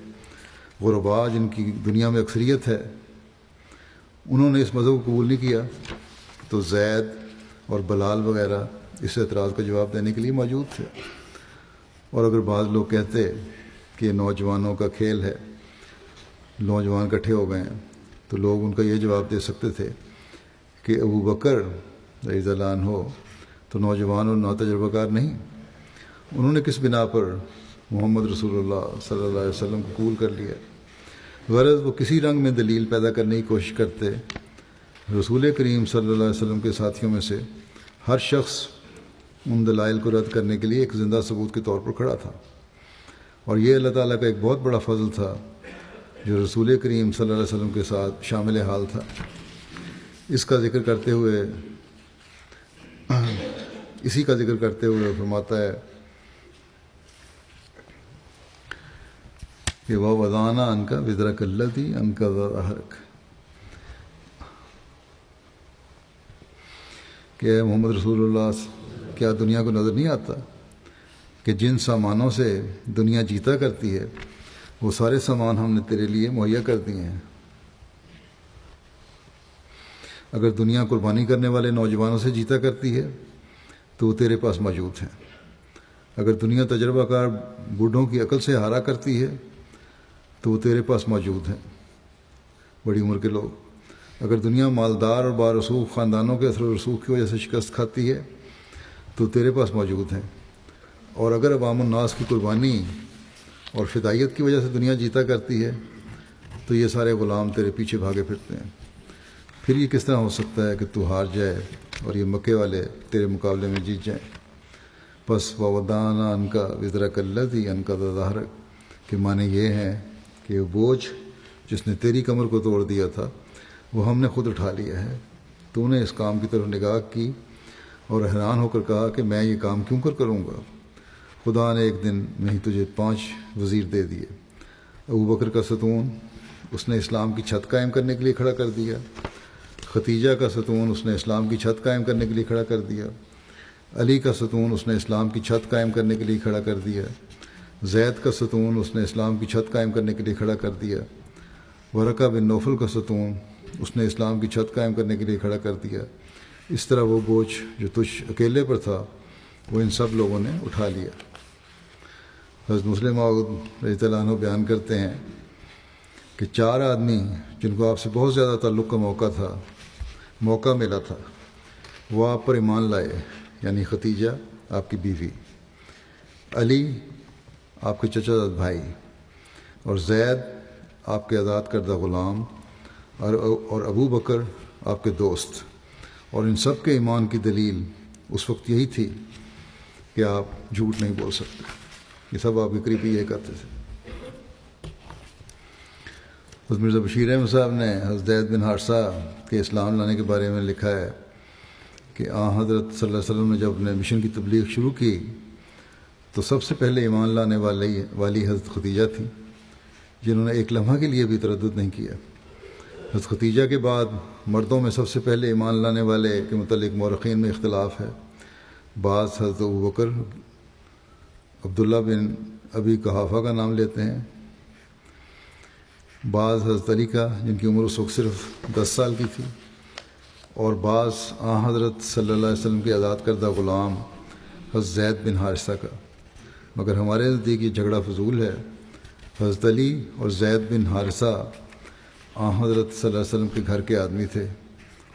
غرباء جن کی دنیا میں اکثریت ہے، انہوں نے اس مذہب کو قبول نہیں کیا، تو زید اور بلال وغیرہ اس اعتراض کا جواب دینے کے لیے موجود تھے۔ اور اگر بعض لوگ کہتے کہ یہ نوجوانوں کا کھیل ہے، نوجوان اکٹھے ہو گئے ہیں، تو لوگ ان کا یہ جواب دے سکتے تھے کہ ابو بکر رضی اللہ عنہ تو نوجوان اور ناتجربہ کار نہیں، انہوں نے کس بنا پر محمد رسول اللہ صلی اللہ علیہ وسلم کو قبول کر لیا؟ غرض وہ کسی رنگ میں دلیل پیدا کرنے کی کوشش کرتے۔ رسول کریم صلی اللہ علیہ وسلم کے ساتھیوں میں سے ہر شخص ان دلائل کو رد کرنے کے لیے ایک زندہ ثبوت کے طور پر کھڑا تھا، اور یہ اللہ تعالیٰ کا ایک بہت بڑا فضل تھا جو رسول کریم صلی اللہ علیہ وسلم کے ساتھ شامل حال تھا۔ اسی کا ذکر کرتے ہوئے فرماتا ہے کہ وہ وضعنا عنک وزرک الذی انقض ظہرک، کہ اے محمد رسول اللہ، کیا دنیا کو نظر نہیں آتا کہ جن سامانوں سے دنیا جیتا کرتی ہے وہ سارے سامان ہم نے تیرے لیے مہیا کر دیے ہیں۔ اگر دنیا قربانی کرنے والے نوجوانوں سے جیتا کرتی ہے تو وہ تیرے پاس موجود ہیں۔ اگر دنیا تجربہ کار بوڑھوں کی عقل سے ہارا کرتی ہے تو وہ تیرے پاس موجود ہیں، بڑی عمر کے لوگ۔ اگر دنیا مالدار اور بارسوخ خاندانوں کے اثر و رسوخ کی وجہ سے شکست کھاتی ہے تو تیرے پاس موجود ہیں۔ اور اگر عوام الناس کی قربانی اور فدائیت کی وجہ سے دنیا جیتا کرتی ہے تو یہ سارے غلام تیرے پیچھے بھاگے پھرتے ہیں۔ پھر یہ کس طرح ہو سکتا ہے کہ تو ہار جائے اور یہ مکے والے تیرے مقابلے میں جیت جائیں؟ پس وَوَضَعْنَا عَنْكَ وِزْرَكَ الَّذِي أَنقَضَ ظَهْرَكَ، کہ معنی یہ ہے کہ وہ بوجھ جس نے تیری کمر کو توڑ دیا تھا وہ ہم نے خود اٹھا لیا ہے۔ تو نے اس کام کی طرف نگاہ کی اور حیران ہو کر کہا کہ میں یہ کام کیوں کر کروں گا؟ خدا نے ایک دن میں ہی تجھے 5 وزیر دے دیے۔ ابو بکر کا ستون اس نے اسلام کی چھت قائم کرنے کے لیے کھڑا کر دیا، ختیجہ کا ستون اس نے اسلام کی چھت قائم کرنے کے لیے کھڑا کر دیا، علی کا ستون اس نے اسلام کی چھت قائم کرنے کے لیے کھڑا کر دیا، زید کا ستون اس نے اسلام کی چھت قائم کرنے کے لیے کھڑا کر دیا، ورقہ بن نوفل کا ستون اس نے اسلام کی چھت قائم کرنے کے لیے کھڑا کر دیا، اس طرح وہ بوجھ جو تجھ اکیلے پر تھا وہ ان سب لوگوں نے اٹھا لیا۔ حضرت مسلم موعود رضی اللہ عنہ بیان کرتے ہیں کہ 4 آدمی جن کو آپ سے بہت زیادہ تعلق کا موقع ملا تھا، وہ آپ پر ایمان لائے، یعنی ختیجہ آپ کی بیوی، علی آپ کے چچا زاد بھائی، اور زید آپ کے آزاد کردہ غلام، اور ابو بکر آپ کے دوست۔ اور ان سب کے ایمان کی دلیل اس وقت یہی تھی کہ آپ جھوٹ نہیں بول سکتے۔ یہ سب آپ کے قریبی یہ کرتے تھے۔ حضرت مرزا بشیر احمد صاحب نے حضرت زید بن حارثہ کے اسلام لانے کے بارے میں لکھا ہے کہ حضرت صلی اللہ علیہ وسلم نے جب اپنے مشن کی تبلیغ شروع کی تو سب سے پہلے ایمان لانے والی حضرت ختیجہ تھی، جنہوں نے ایک لمحہ کے لیے بھی تردد نہیں کیا۔ حضرت ختیجہ کے بعد مردوں میں سب سے پہلے ایمان لانے والے کے متعلق مورخین میں اختلاف ہے۔ بعض حضرت ابوبکر عبداللہ بن ابی قحافہ کا نام لیتے ہیں، بعض حضرت علی کا جن کی عمر اس وقت صرف 10 سال کی تھی، اور بعض حضرت صلی اللہ علیہ وسلم کے آزاد کردہ غلام حضرت زید بن حارثہ کا۔ مگر ہمارے نزدیک یہ جھگڑا فضول ہے۔ حضرت علی اور زید بن حارثہ حضرت صلی اللہ علیہ وسلم کے گھر کے آدمی تھے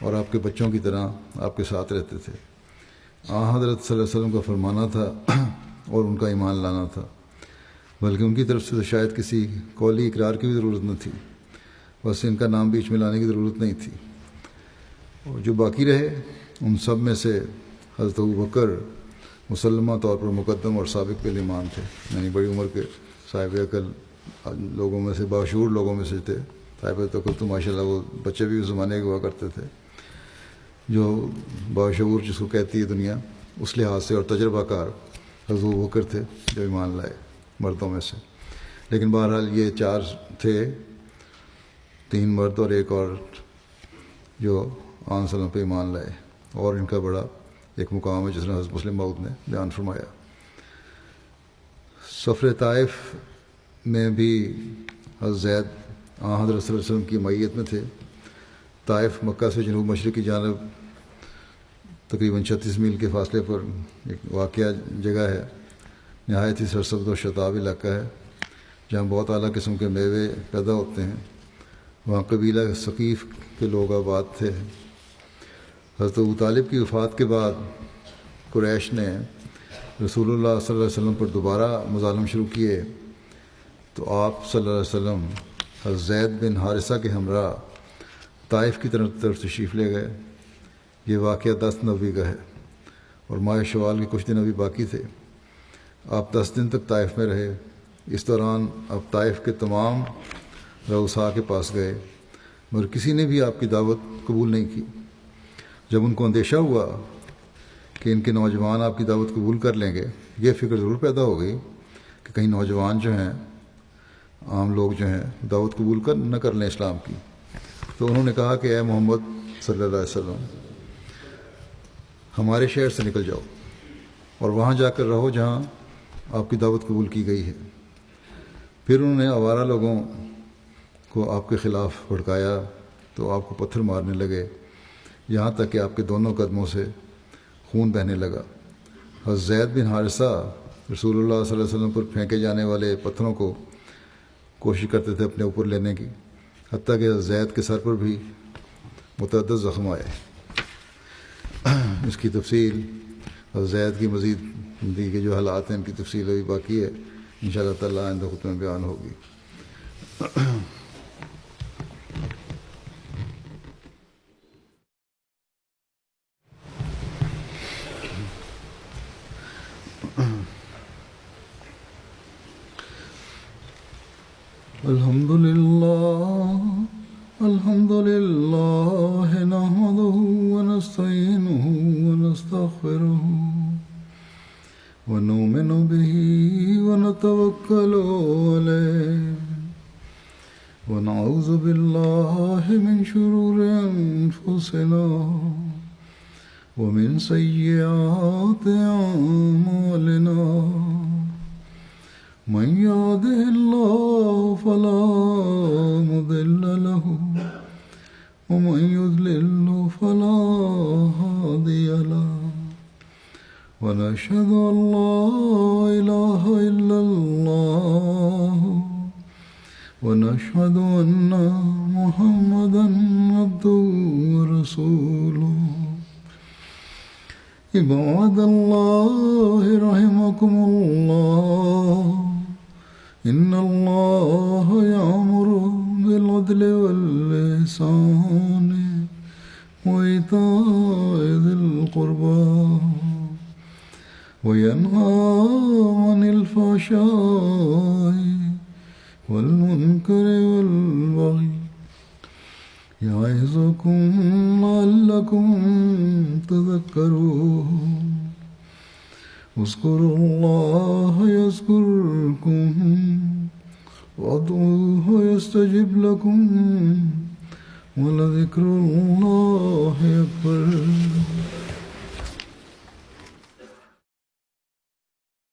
اور آپ کے بچوں کی طرح آپ کے ساتھ رہتے تھے۔ حضرت صلی اللہ علیہ وسلم کا فرمانا تھا اور ان کا ایمان لانا تھا، بلکہ ان کی طرف سے تو شاید کسی قولی اقرار کی بھی ضرورت نہ تھی، بس ان کا نام بیچ میں لانے کی ضرورت نہیں تھی۔ اور جو باقی رہے ان سب میں سے حضرت ابوبکر مسلمہ طور پر مقدم اور سابق بالایمان تھے، یعنی بڑی عمر کے صاحب عقل لوگوں میں سے، باشعور لوگوں میں سے تھے۔ صاحب عقل تو ماشاء اللہ وہ بچے بھی اس زمانے کے ہوا کرتے تھے، جو باشعور جس کو کہتی ہے دنیا، اس لحاظ سے، اور تجربہ کار حضرت ابوبکر تھے جو ایمان لائے مردوں میں سے۔ لیکن بہرحال یہ 4 تھے، 3 مرد اور 1 عورت جو آن وسلم پہ ایمان لائے، اور ان کا بڑا ایک مقام ہے جس نے حضرت مسلم موعود نے بیان فرمایا۔ سفر طائف میں بھی حضرت زید حضرت صلی اللہ علیہ وسلم کی معیت میں تھے۔ طائف مکہ سے جنوب مشرقی جانب تقریباً 36 میل کے فاصلے پر ایک واقعہ جگہ ہے، نہایت ہی سرسبز و شتاب علاقہ ہے جہاں بہت اعلیٰ قسم کے میوے پیدا ہوتے ہیں۔ وہاں قبیلہ ثقیف کے لوگ آباد تھے۔ حضرت ابو طالب کی وفات کے بعد قریش نے رسول اللہ صلی اللہ علیہ وسلم پر دوبارہ مظالم شروع کیے تو آپ صلی اللہ علیہ وسلم حضرت زید بن حارثہ کے ہمراہ طائف کی طرف تشریف لے گئے۔ یہ واقعہ 10 نوی کا ہے اور ماہ شوال کے کچھ دن ابھی باقی تھے۔ آپ 10 دن تک طائف میں رہے۔ اس دوران آپ طائف کے تمام رؤساء کے پاس گئے مگر کسی نے بھی آپ کی دعوت قبول نہیں کی۔ جب ان کو اندیشہ ہوا کہ ان کے نوجوان آپ کی دعوت قبول کر لیں گے، یہ فکر ضرور پیدا ہو گئی کہ کہیں نوجوان جو ہیں، عام لوگ جو ہیں، دعوت قبول نہ کر لیں اسلام کی۔ تو انہوں نے کہا کہ اے محمد صلی اللہ علیہ وسلم، ہمارے شہر سے نکل جاؤ اور وہاں جا کر رہو جہاں آپ کی دعوت قبول کی گئی ہے۔ پھر انہوں نے آوارہ لوگوں کو آپ کے خلاف بھڑکایا تو آپ کو پتھر مارنے لگے، یہاں تک کہ آپ کے دونوں قدموں سے خون بہنے لگا۔ حضرت زید بن حارثہ رسول اللہ صلی اللہ علیہ وسلم پر پھینکے جانے والے پتھروں کو کوشش کرتے تھے اپنے اوپر لینے کی، حتیٰ کہ حضرت زید کے سر پر بھی متعدد زخم آئے۔ اس کی تفصیل حضرت زید کی مزید زندگی کے جو حالات ہیں ان کی تفصیل ابھی باقی ہے، انشاءاللہ تعالیٰ آئندہ خطبے میں بیان ہوگی۔ الحمد لله نحمده ونستعينه ونستغفره ونؤمن به ونتوكل عليه ونعوذ بالله من شرور أنفسنا ومن سيئات أعمالنا من يهده الله فلا مضل له ونشهد أن لا إله إلا الله ونشهد أن محمدا عبده ورسوله عباد الله رحمكم الله إن الله يأمر بالعدل والإحسان وإيتاء ذي القربى وينهى عن الفحشاء والمنكر والبغي يعظكم لعلكم تذكرون اذكروا الله يذكركم وادعوه يستجب لكم ولذكر الله